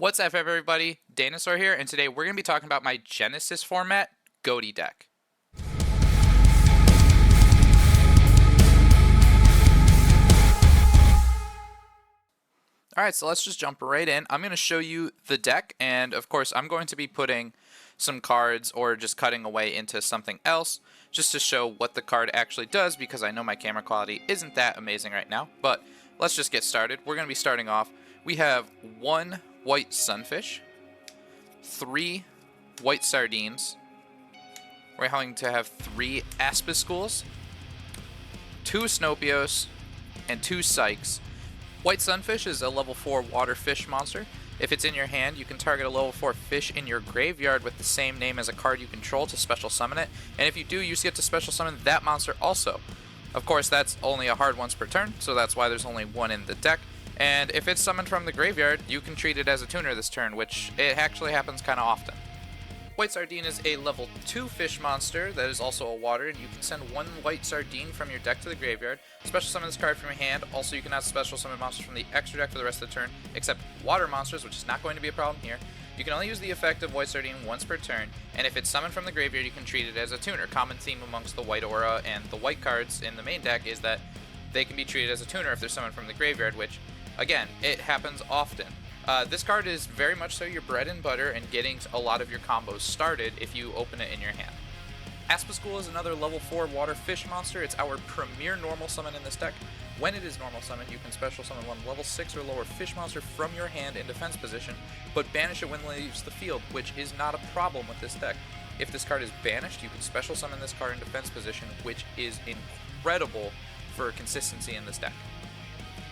What's up, everybody? Danasaur here, and today we're going to be talking about my Genesys format, Ghoti deck. Alright, so let's just jump right in. I'm going to show you the deck, and of course I'm going to be putting some cards or just cutting away into something else just to show what the card actually does, because I know my camera quality isn't that amazing right now. But let's just get started. We're going to be starting off. We have one white sunfish, 3 white sardines. We're going to have 3 aspischools, 2 snopios, and 2 sykes. White sunfish is a level 4 water fish monster. If it's in your hand, you can target a level 4 fish in your graveyard with the same name as a card you control to special summon it, and if you do, you get to special summon that monster also. Of course, that's only a hard once per turn, so that's why there's only 1 in the deck. And if it's summoned from the graveyard, you can treat it as a tuner this turn, which it actually happens kind of often. White sardine is a level 2 fish monster that is also a water, and you can send 1 white sardine from your deck to the graveyard, special summon this card from your hand. Also, you cannot special summon monsters from the extra deck for the rest of the turn, except water monsters, which is not going to be a problem here. You can only use the effect of white sardine once per turn, and if it's summoned from the graveyard, you can treat it as a tuner. Common theme amongst the white aura and the white cards in the main deck is that they can be treated as a tuner if they're summoned from the graveyard, which, again, it happens often. This card is very much so your bread and butter and getting a lot of your combos started if you open it in your hand. Aspischool is another level 4 water fish monster. It's our premier normal summon in this deck. When it is normal summon, you can special summon 1 level 6 or lower fish monster from your hand in defense position, but banish it when it leaves the field, which is not a problem with this deck. If this card is banished, you can special summon this card in defense position, which is incredible for consistency in this deck.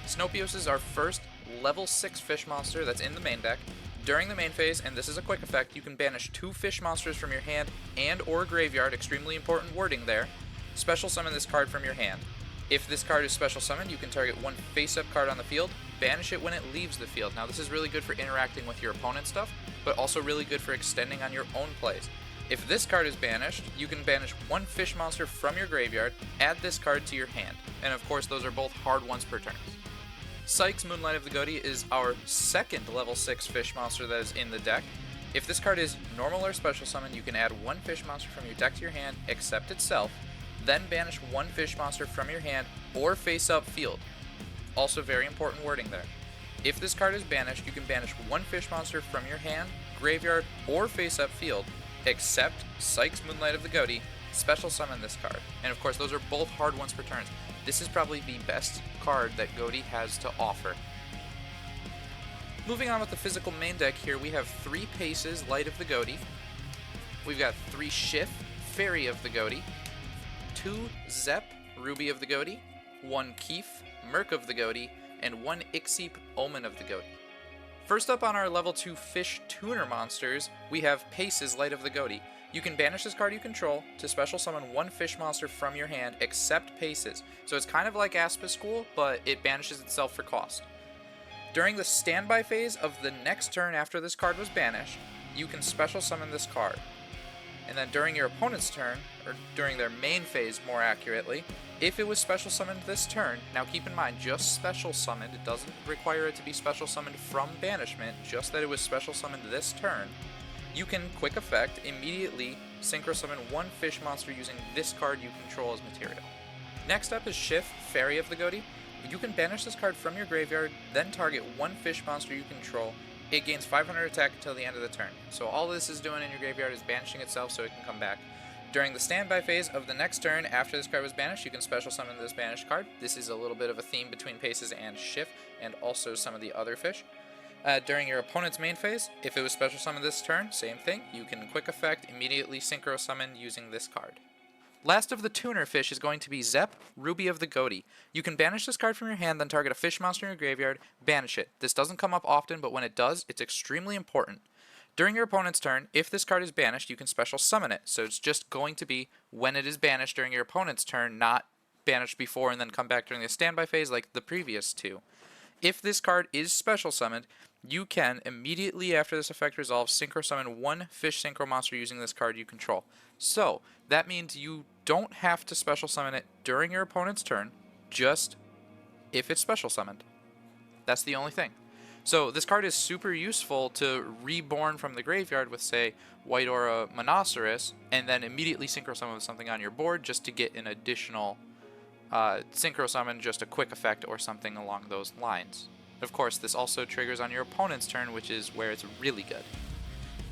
Snopios is our first level 6 fish monster that's in the main deck. During the main phase, and this is a quick effect, you can banish 2 fish monsters from your hand and or graveyard, extremely important wording there. Special summon this card from your hand. If this card is special summoned, you can target 1 face-up card on the field, banish it when it leaves the field. Now this is really good for interacting with your opponent's stuff, but also really good for extending on your own plays. If this card is banished, you can banish 1 fish monster from your graveyard, add this card to your hand, and of course those are both hard ones per turn. Sykes, Moonlight of the Ghoti, is our second level 6 fish monster that is in the deck. If this card is normal or special summon, you can add 1 fish monster from your deck to your hand, except itself, then banish 1 fish monster from your hand or face up field. Also very important wording there. If this card is banished, you can banish 1 fish monster from your hand, graveyard, or face up field, except Sykes, Moonlight of the Ghoti, special summon this card. And of course, those are both hard ones per turn. This is probably the best card that Ghoti has to offer. Moving on with the physical main deck here, we have 3 Paces, Light of the Ghoti. We've got 3 Shift, Fairy of the Ghoti, 2 Zep, Ruby of the Ghoti, 1 Keef, Merc of the Ghoti, and 1 Ixip, Omen of the Ghoti. First up on our level 2 fish tuner monsters, we have Paces, Light of the Ghoti. You can banish this card you control to special summon 1 fish monster from your hand, except Paces. So it's kind of like Aspischool, but it banishes itself for cost. During the standby phase of the next turn after this card was banished, you can special summon this card. And then during your opponent's turn, or during their main phase more accurately, if it was special summoned this turn, now keep in mind, just special summoned, it doesn't require it to be special summoned from banishment, just that it was special summoned this turn, you can, quick effect, immediately synchro summon 1 fish monster using this card you control as material. Next up is Shift, Fairy of the Ghoti. You can banish this card from your graveyard, then target 1 fish monster you control. It gains 500 attack until the end of the turn. So all this is doing in your graveyard is banishing itself so it can come back. During the standby phase of the next turn after this card was banished, you can special summon this banished card. This is a little bit of a theme between Paces and Shift, and also some of the other fish. During your opponent's main phase, if it was special summoned this turn, same thing, you can quick effect immediately synchro summon using this card. Last of the tuner fish is going to be Zep, Ruby of the Ghoti. You can banish this card from your hand, then target a fish monster in your graveyard, banish it. This doesn't come up often, but when it does, it's extremely important. During your opponent's turn, if this card is banished, you can special summon it. So it's just going to be when it is banished during your opponent's turn, not banished before and then come back during the standby phase like the previous 2. If this card is special summoned, you can, immediately after this effect resolves, synchro summon 1 fish synchro monster using this card you control. So, that means you don't have to special summon it during your opponent's turn, just if it's special summoned. That's the only thing. So this card is super useful to reborn from the graveyard with, say, White Aura Monoceros, and then immediately synchro summon something on your board just to get an additional synchro summon, just a quick effect or something along those lines. Of course, this also triggers on your opponent's turn, which is where it's really good.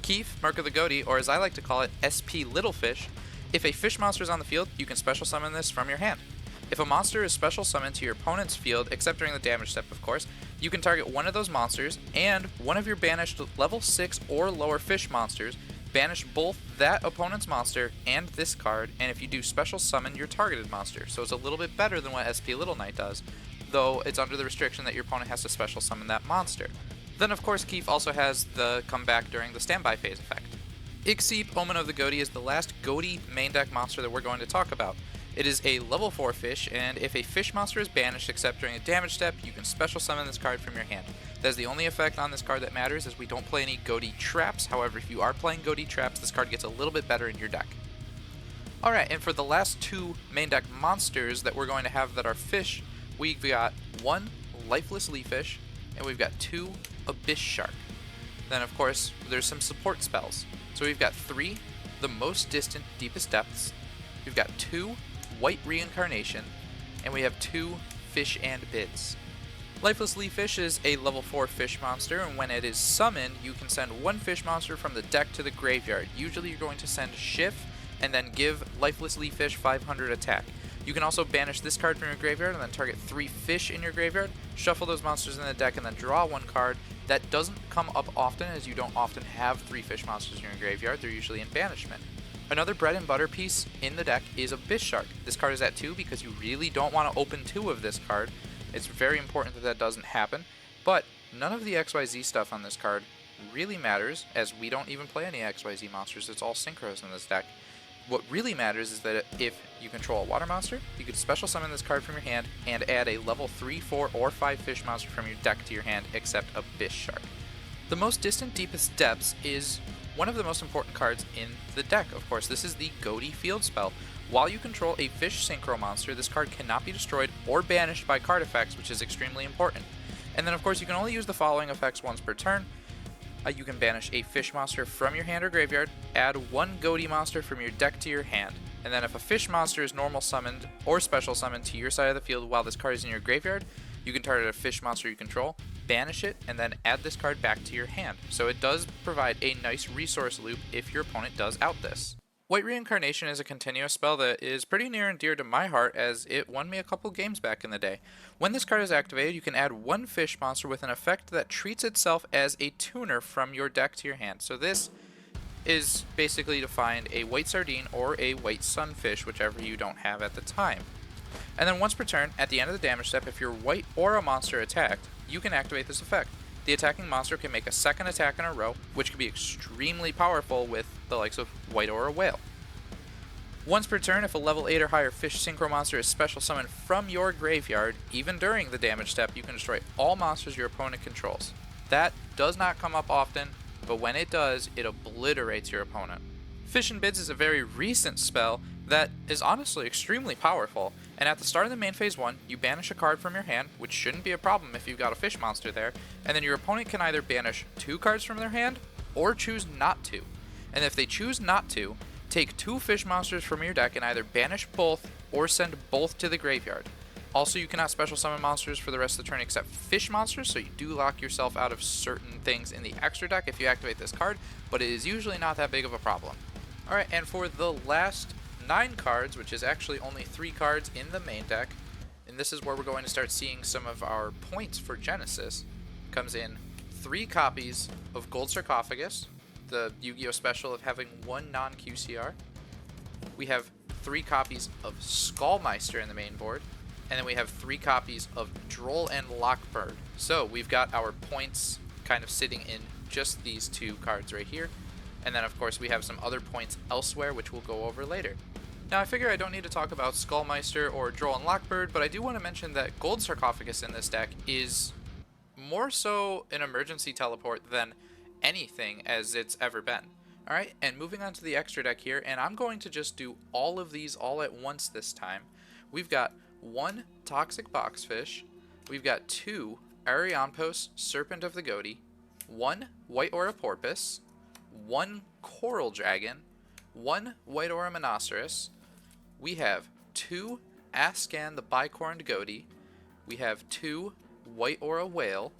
Keef, Mark of the Ghoti, or as I like to call it, SP Littlefish. If a fish monster is on the field, you can special summon this from your hand. If a monster is special summoned to your opponent's field, except during the damage step of course, you can target one of those monsters and one of your banished level 6 or lower fish monsters, banish both that opponent's monster and this card, and if you do, special summon your targeted monster. So it's a little bit better than what SP Little Knight does, though it's under the restriction that your opponent has to special summon that monster. Then of course Keef also has the comeback during the standby phase effect. Ixip, Omen of the Ghoti, is the last Ghoti main deck monster that we're going to talk about. It is a level 4 fish, and if a fish monster is banished except during a damage step, you can special summon this card from your hand. That is the only effect on this card that matters, as we don't play any Ghoti traps. However, if you are playing Ghoti traps, this card gets a little bit better in your deck. Alright, and for the last two main deck monsters that we're going to have that are fish, we've got one Lifeless Leafish, and we've got two Abyss Shark. Then of course, there's some support spells. So we've got three, the Most Distant Deepest Depths, we've got two White Reincarnation, and we have two Fish and Bids. Lifeless Leafish is a level 4 fish monster, and when it is summoned, you can send one fish monster from the deck to the graveyard. Usually you're going to send Shift, and then give Lifeless Leafish 500 attack. You can also banish this card from your graveyard, and then target 3 fish in your graveyard, shuffle those monsters in the deck, and then draw one card. That doesn't come up often, as you don't often have 3 fish monsters in your graveyard. They're usually in banishment. Another bread and butter piece in the deck is Abyss Shark. This card is at 2 because you really don't want to open 2 of this card. It's very important that that doesn't happen, but none of the XYZ stuff on this card really matters, as we don't even play any XYZ monsters. It's all synchros in this deck. What really matters is that if you control a water monster, you could special summon this card from your hand and add a level 3, 4, or 5 fish monster from your deck to your hand, except Abyss Shark. The Most Distant Deepest Depths is one of the most important cards in the deck. Of course, this is the Ghoti field spell. While you control a fish synchro monster, this card cannot be destroyed or banished by card effects, which is extremely important. And then of course you can only use the following effects once per turn. You can banish a fish monster from your hand or graveyard, add one Ghoti monster from your deck to your hand, and then if a fish monster is normal summoned or special summoned to your side of the field while this card is in your graveyard, you can target a fish monster you control, banish it, and then add this card back to your hand. So it does provide a nice resource loop if your opponent does out this. White Reincarnation is a continuous spell that is pretty near and dear to my heart, as it won me a couple games back in the day. When this card is activated, you can add one fish monster with an effect that treats itself as a tuner from your deck to your hand. So this is basically to find a white sardine or a white sunfish, whichever you don't have at the time. And then once per turn, at the end of the damage step, if your white aura monster attacked, you can activate this effect. The attacking monster can make a second attack in a row, which can be extremely powerful with the likes of White Aura Whale. Once per turn, if a level 8 or higher fish synchro monster is special summoned from your graveyard, even during the damage step, you can destroy all monsters your opponent controls. That does not come up often, but when it does, it obliterates your opponent. Fish and Bids is a very recent spell that is honestly extremely powerful, and at the start of the main phase 1, you banish a card from your hand, which shouldn't be a problem if you've got a fish monster there, and then your opponent can either banish 2 cards from their hand, or choose not to. And if they choose not to, take 2 fish monsters from your deck and either banish both, or send both to the graveyard. Also, you cannot special summon monsters for the rest of the turn except fish monsters, so you do lock yourself out of certain things in the extra deck if you activate this card, but it is usually not that big of a problem. Alright, and for the last 9 cards, which is actually only 3 cards in the main deck, and this is where we're going to start seeing some of our points for Genesys, comes in 3 copies of Gold Sarcophagus, the Yu-Gi-Oh! Special of having 1 non-QCR. We have 3 copies of Skullmeister in the main board, and then we have 3 copies of Droll and Lockbird. So we've got our points kind of sitting in just these 2 cards right here. And then of course we have some other points elsewhere, which we'll go over later. Now I figure I don't need to talk about Skullmeister or Droll and Lockbird, but I do want to mention that Gold Sarcophagus in this deck is more so an emergency teleport than anything as it's ever been. Alright, and moving on to the extra deck here, and I'm going to just do all of these all at once this time. We've got 1 Toxic Boxfish, we've got 2 Ariampos, Serpent of the Ghoti, 1 White Aura Porpoise, 1 Coral Dragon, 1 White Aura Monoceros. We have 2 Ascan the Bicorned Ghoti. We have 2 White Aura Whale,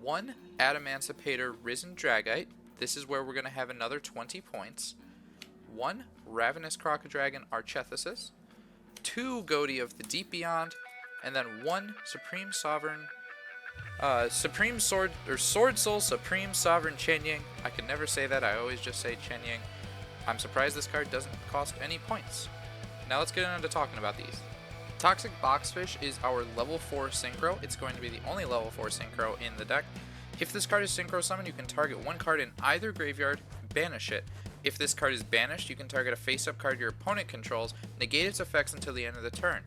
1 Adamancipator Risen Dragite. This is where we're going to have another 20 points. 1 Ravenous Crocoddragon Archethesis, 2 Ghoti of the Deep Beyond, and then 1 Supreme Sovereign, Supreme Sword, or Sword Soul Supreme Sovereign Chenying. I can never say that, I always just say Chenying. I'm surprised this card doesn't cost any points. Now let's get into talking about these. Toxic Boxfish is our level 4 synchro. It's going to be the only level 4 synchro in the deck. If this card is synchro summoned, you can target one card in either graveyard, banish it. If this card is banished, you can target a face-up card your opponent controls, negate its effects until the end of the turn.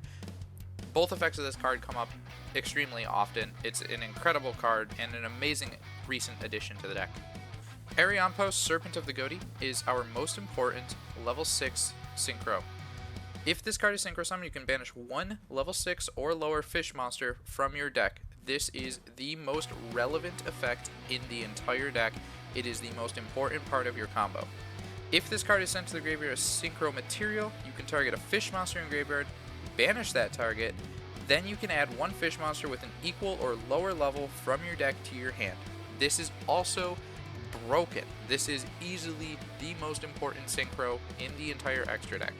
Both effects of this card come up extremely often. It's an incredible card and an amazing recent addition to the deck. Ariampos, Serpent of the Ghoti, is our most important level 6 synchro. If this card is synchro summoned, you can banish one level 6 or lower fish monster from your deck. This is the most relevant effect in the entire deck. It is the most important part of your combo. If this card is sent to the graveyard as synchro material, you can target a fish monster in graveyard, banish that target, then you can add one fish monster with an equal or lower level from your deck to your hand. This is also broken. This is easily the most important synchro in the entire extra deck.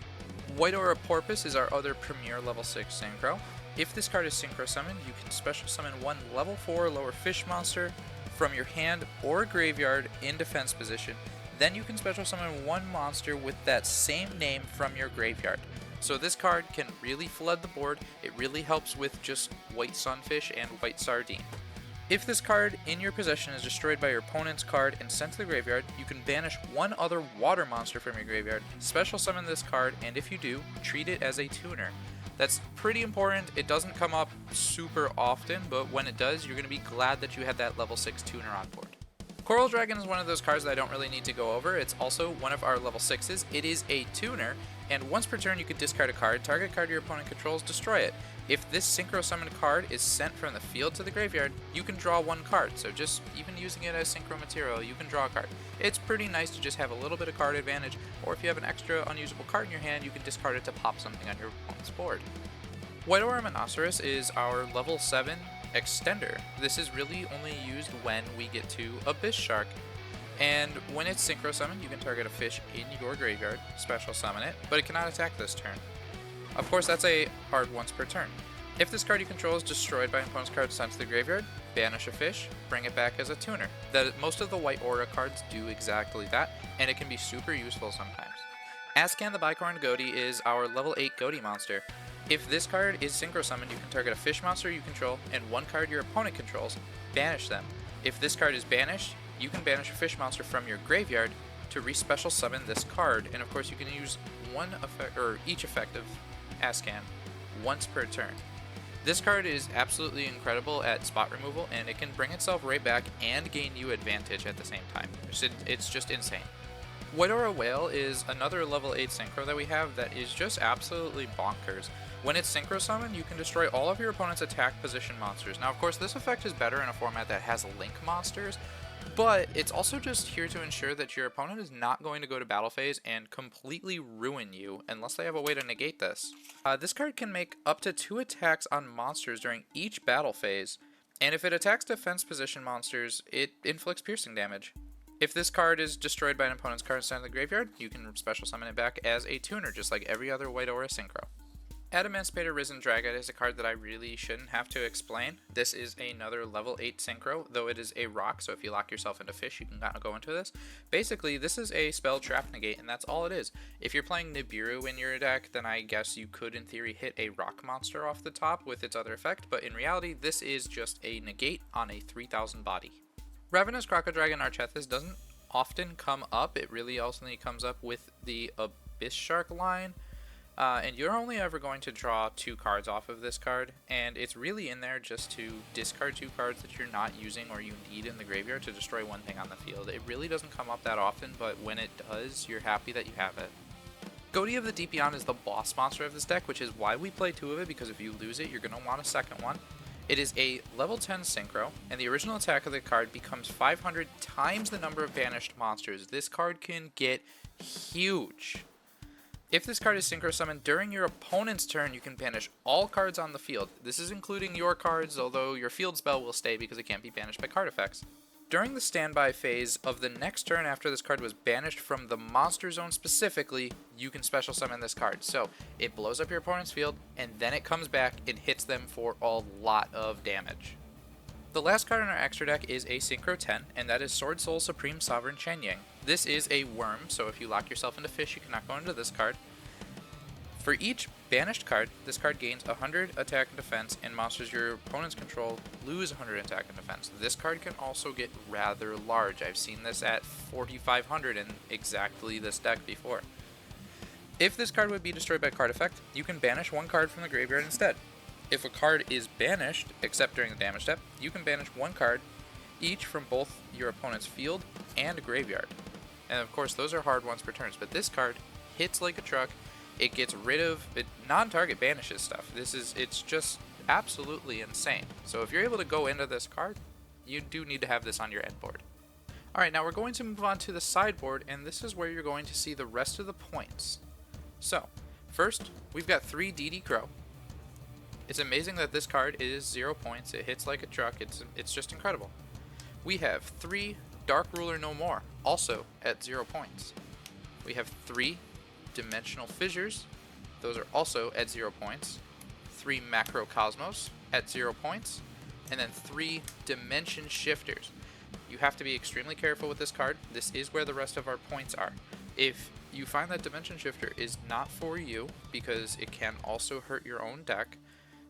White Aura Porpoise is our other premier level 6 synchro. If this card is synchro summoned, you can special summon one level 4 lower fish monster from your hand or graveyard in defense position. Then you can special summon one monster with that same name from your graveyard. So this card can really flood the board. It really helps with just white sunfish and white sardine. If this card in your possession is destroyed by your opponent's card and sent to the graveyard, you can banish one other water monster from your graveyard, special summon this card, and if you do, treat it as a tuner. That's pretty important. It doesn't come up super often, but when it does, you're going to be glad that you had that level 6 tuner on board. Coral Dragon is one of those cards that I don't really need to go over. It's also one of our level 6s. It is a tuner, and once per turn you can discard a card, target a card your opponent controls, destroy it. If this synchro summoned card is sent from the field to the graveyard, you can draw one card. So just even using it as synchro material, you can draw a card. It's pretty nice to just have a little bit of card advantage, or if you have an extra unusable card in your hand, you can discard it to pop something on your opponent's board. White Aura Monoceros is our level 7 extender. This is really only used when we get to Abyss Shark. And when it's synchro summoned, you can target a fish in your graveyard, special summon it, but it cannot attack this turn. Of course, that's a hard once per turn. If this card you control is destroyed by an opponent's card sent to the graveyard, banish a fish, bring it back as a tuner. Most of the White Aura cards do exactly that, and it can be super useful sometimes. Ascan the Bicorned Ghoti is our level 8 Ghoti monster. If this card is synchro summoned, you can target a fish monster you control and one card your opponent controls, banish them. If this card is banished, you can banish a fish monster from your graveyard to re-special summon this card, and of course you can use one effect, or each effect of Ascan once per turn. This card is absolutely incredible at spot removal, and it can bring itself right back and gain you advantage at the same time. It's just insane. White Aura Whale is another level 8 synchro that we have that is just absolutely bonkers. When it's synchro summoned, you can destroy all of your opponent's attack position monsters. Now, of course, this effect is better in a format that has link monsters, but it's also just here to ensure that your opponent is not going to go to battle phase and completely ruin you unless they have a way to negate this. This card can make up to 2 attacks on monsters during each battle phase, and if it attacks defense position monsters, it inflicts piercing damage. If this card is destroyed by an opponent's card sent to the graveyard, you can special summon it back as a tuner, just like every other White Aura synchro. Adamancipator Risen Dragite is a card that I really shouldn't have to explain. This is another level 8 synchro, though it is a rock, so if you lock yourself into fish, you can kind of go into this. Basically, this is a spell trap negate, and that's all it is. If you're playing Nibiru in your deck, then I guess you could, in theory, hit a rock monster off the top with its other effect, but in reality, this is just a negate on a 3000 body. Ravenous Crocoddragon Archethesis doesn't often come up. It really only comes up with the Abyss Shark line. And you're only ever going to draw 2 cards off of this card, and it's really in there just to discard 2 cards that you're not using or you need in the graveyard to destroy one thing on the field. It really doesn't come up that often, but when it does, you're happy that you have it. Ghoti of the Deep Beyond is the boss monster of this deck, which is why we play 2 of it, because if you lose it, you're going to want a second one. It is a level 10 synchro, and the original attack of the card becomes 500 times the number of banished monsters. This card can get huge. If this card is synchro summoned during your opponent's turn, you can banish all cards on the field. This is including your cards, although your field spell will stay because it can't be banished by card effects. During the standby phase of the next turn after this card was banished from the monster zone specifically, you can special summon this card. So it blows up your opponent's field, and then it comes back and hits them for a lot of damage. The last card in our extra deck is a Synchro 10, and that is Sword Soul Supreme Sovereign Chen-Yang. This is a worm, so if you lock yourself into fish, you cannot go into this card. For each banished card, this card gains 100 attack and defense, and monsters your opponents control lose 100 attack and defense. This card can also get rather large. I've seen this at 4,500 in exactly this deck before. If this card would be destroyed by card effect, you can banish one card from the graveyard instead. If a card is banished, except during the damage step, you can banish one card each from both your opponent's field and graveyard. And of course, those are hard ones per turn, but this card hits like a truck. It gets rid of it, non-target banishes stuff. It's just absolutely insane. So if you're able to go into this card, you do need to have this on your end board. Alright, now we're going to move on to the sideboard, and this is where you're going to see the rest of the points. So, first, we've got 3 DD Crow. It's amazing that this card is 0 points. It hits like a truck. It's just incredible. We have 3 Dark Ruler No More, also at 0 points. We have 3 Dimensional Fissures, those are also at 0 points, 3 Macrocosmos at 0 points, and then 3 Dimension Shifters. You have to be extremely careful with this card. This is where the rest of our points are. If you find that Dimension Shifter is not for you because it can also hurt your own deck,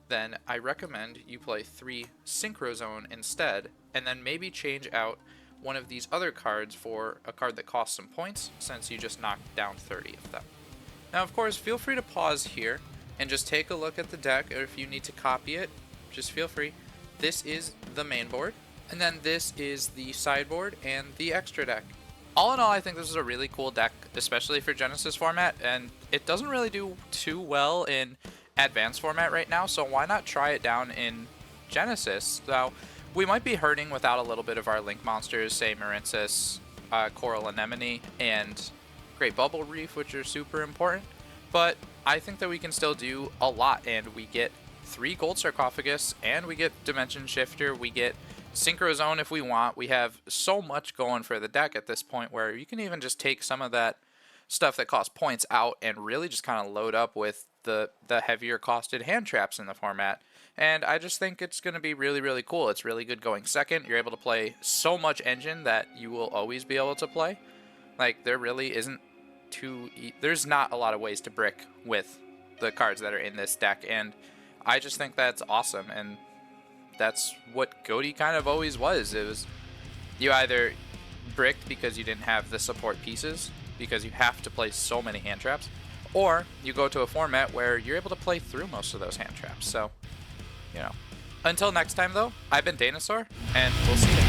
then I recommend you play 3 Synchro Zone instead, and then maybe change out one of these other cards for a card that costs some points, since you just knocked down 30 of them. Now, of course, feel free to pause here and just take a look at the deck, or if you need to copy it, just feel free. This is the main board, and then this is the sideboard and the extra deck. All in all, I think this is a really cool deck, especially for Genesys format, and it doesn't really do too well in advanced format right now, so why not try it down in Genesys? So we might be hurting without a little bit of our link monsters, say Marincis, Coral Anemone, and Great Bubble Reef, which are super important, but I think that we can still do a lot, and we get 3 Gold Sarcophagus, and we get Dimension Shifter, we get Synchro Zone if we want. We have so much going for the deck at this point where you can even just take some of that stuff that costs points out and really just kind of load up with the heavier costed hand traps in the format. And I just think it's going to be really, really cool. It's really good going second. You're able to play so much engine that you will always be able to play. Like, there really isn't there's not a lot of ways to brick with the cards that are in this deck. And I just think that's awesome. And that's what Ghoti kind of always was. It was, you either bricked because you didn't have the support pieces, because you have to play so many hand traps, or you go to a format where you're able to play through most of those hand traps. So, you know. Until next time, though, I've been Danasaur, and we'll see you.